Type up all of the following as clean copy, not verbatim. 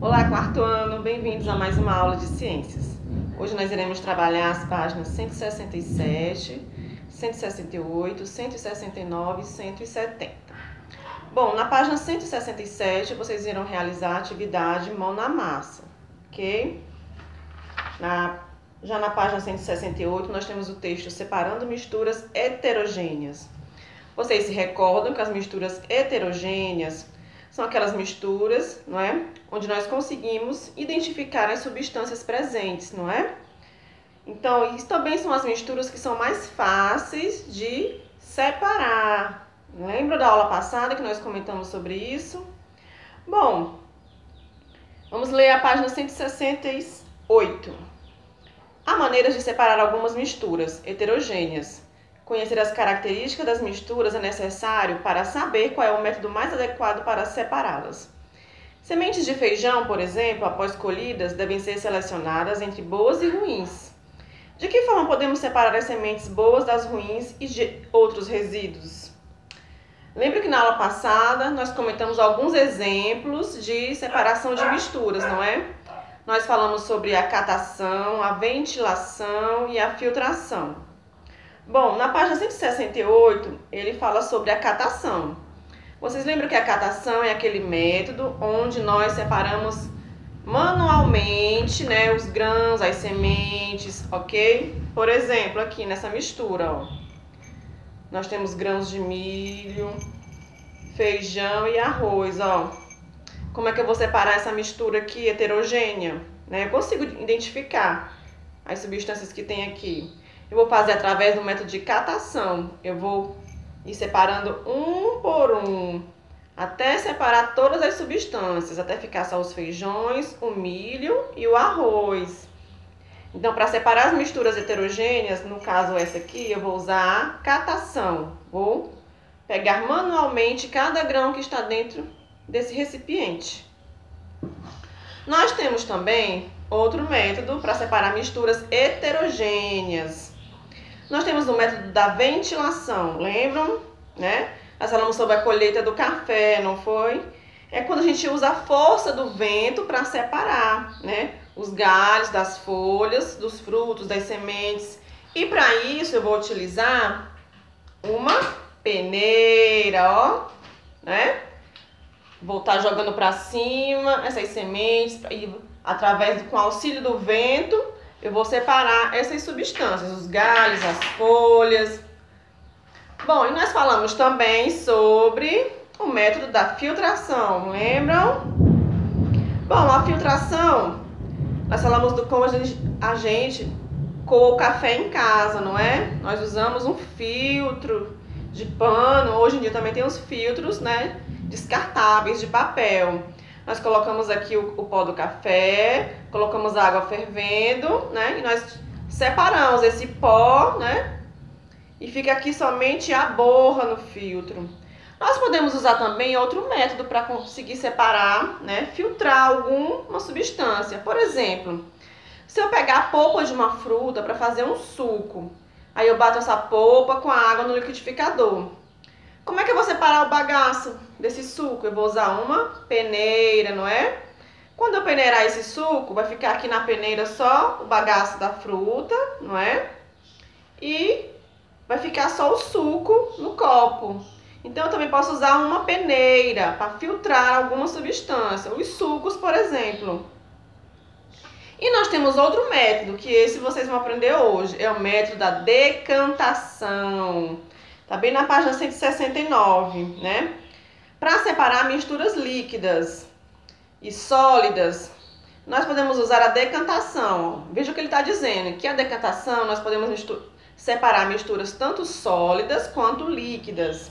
Olá, quarto ano, bem-vindos a mais uma aula de ciências. Hoje nós iremos trabalhar as páginas 167, 168, 169 e 170. Bom, na página 167 vocês irão realizar a atividade mão na massa, ok? Já na página 168 nós temos o texto separando misturas heterogêneas. Vocês se recordam que as misturas heterogêneas são aquelas misturas, não é? Onde nós conseguimos identificar as substâncias presentes, não é? Então, isso também são as misturas que são mais fáceis de separar. Lembra da aula passada que nós comentamos sobre isso? Bom, vamos ler a página 168. Há maneiras de separar algumas misturas heterogêneas. Conhecer as características das misturas é necessário para saber qual é o método mais adequado para separá-las. Sementes de feijão, por exemplo, após colhidas, devem ser selecionadas entre boas e ruins. De que forma podemos separar as sementes boas das ruins e de outros resíduos? Lembra que na aula passada nós comentamos alguns exemplos de separação de misturas, não é? Nós falamos sobre a catação, a ventilação e a filtração. Bom, na página 168, ele fala sobre a catação. Vocês lembram que a catação é aquele método onde nós separamos manualmente, né, os grãos, as sementes, ok? Por exemplo, aqui nessa mistura, ó, nós temos grãos de milho, feijão e arroz, ó. Como é que eu vou separar essa mistura aqui heterogênea? Né? Eu consigo identificar as substâncias que tem aqui. Eu vou fazer através do método de catação. Eu vou ir separando um por um, até separar todas as substâncias, até ficar só os feijões, o milho e o arroz. Então, para separar as misturas heterogêneas, no caso essa aqui, eu vou usar a catação. Vou pegar manualmente cada grão que está dentro desse recipiente. Nós temos também outro método para separar misturas heterogêneas. Nós temos o método da ventilação, lembram? Né? Nós falamos sobre a colheita do café, não foi? É quando a gente usa a força do vento para separar, né? Os galhos das folhas, dos frutos, das sementes. E para isso eu vou utilizar uma peneira, ó, né? Vou estar jogando para cima essas sementes e com o auxílio do vento eu vou separar essas substâncias, os galhos, as folhas. Bom, e nós falamos também sobre o método da filtração, lembram? Bom, a filtração, nós falamos do como a gente coa o café em casa, não é? Nós usamos um filtro de pano, hoje em dia também tem os filtros, né, descartáveis de papel. Nós colocamos aqui o pó do café, colocamos a água fervendo, né? E nós separamos esse pó, né? E fica aqui somente a borra no filtro. Nós podemos usar também outro método para conseguir separar, né? Filtrar alguma substância. Por exemplo, se eu pegar a polpa de uma fruta para fazer um suco, aí eu bato essa polpa com a água no liquidificador. Como é que eu vou separar o bagaço desse suco? Eu vou usar uma peneira, não é? Quando eu peneirar esse suco, vai ficar aqui na peneira só o bagaço da fruta, não é? E vai ficar só o suco no copo. Então, eu também posso usar uma peneira para filtrar alguma substância. Os sucos, por exemplo. E nós temos outro método, que esse vocês vão aprender hoje. É o método da decantação. Tá bem na página 169, né? Para separar misturas líquidas e sólidas, nós podemos usar a decantação. Veja o que ele está dizendo, que a decantação nós podemos separar misturas tanto sólidas quanto líquidas.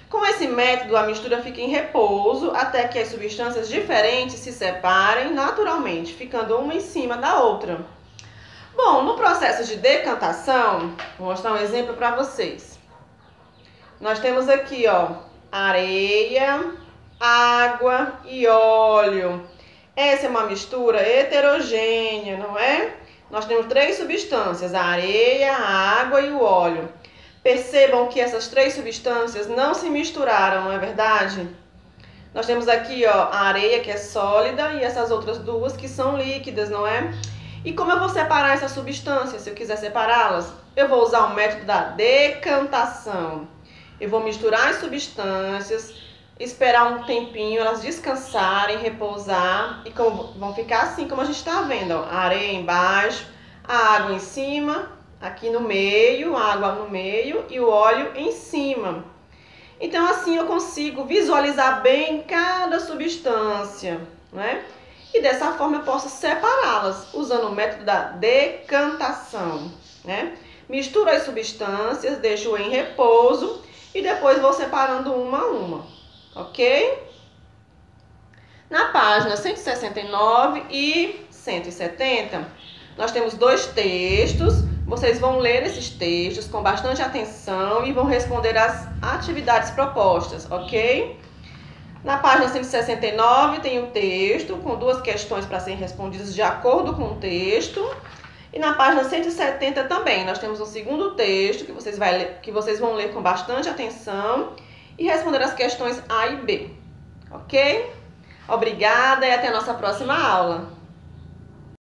Com esse método, a mistura fica em repouso até que as substâncias diferentes se separem naturalmente, ficando uma em cima da outra. Bom, no processo de decantação, vou mostrar um exemplo para vocês. Nós temos aqui, ó, areia, água e óleo. Essa é uma mistura heterogênea, não é? Nós temos três substâncias, a areia, a água e o óleo. Percebam que essas três substâncias não se misturaram, não é verdade? Nós temos aqui, ó, a areia que é sólida e essas outras duas que são líquidas, não é? E como eu vou separar essas substâncias, se eu quiser separá-las? Eu vou usar o método da decantação. Eu vou misturar as substâncias, esperar um tempinho, elas descansarem, repousar, e vão ficar assim como a gente está vendo, ó, a areia embaixo, a água em cima, aqui no meio, a água no meio e o óleo em cima. Então assim eu consigo visualizar bem cada substância, né? E dessa forma eu posso separá-las usando o método da decantação, né? Misturo as substâncias, deixo em repouso e depois vou separando uma a uma, ok? Na página 169 e 170, nós temos dois textos. Vocês vão ler esses textos com bastante atenção e vão responder às atividades propostas, ok? Na página 169 tem um texto com duas questões para serem respondidas de acordo com o texto. E na página 170 também nós temos um segundo texto que vocês vão ler com bastante atenção e responder as questões A e B, ok? Obrigada e até a nossa próxima aula.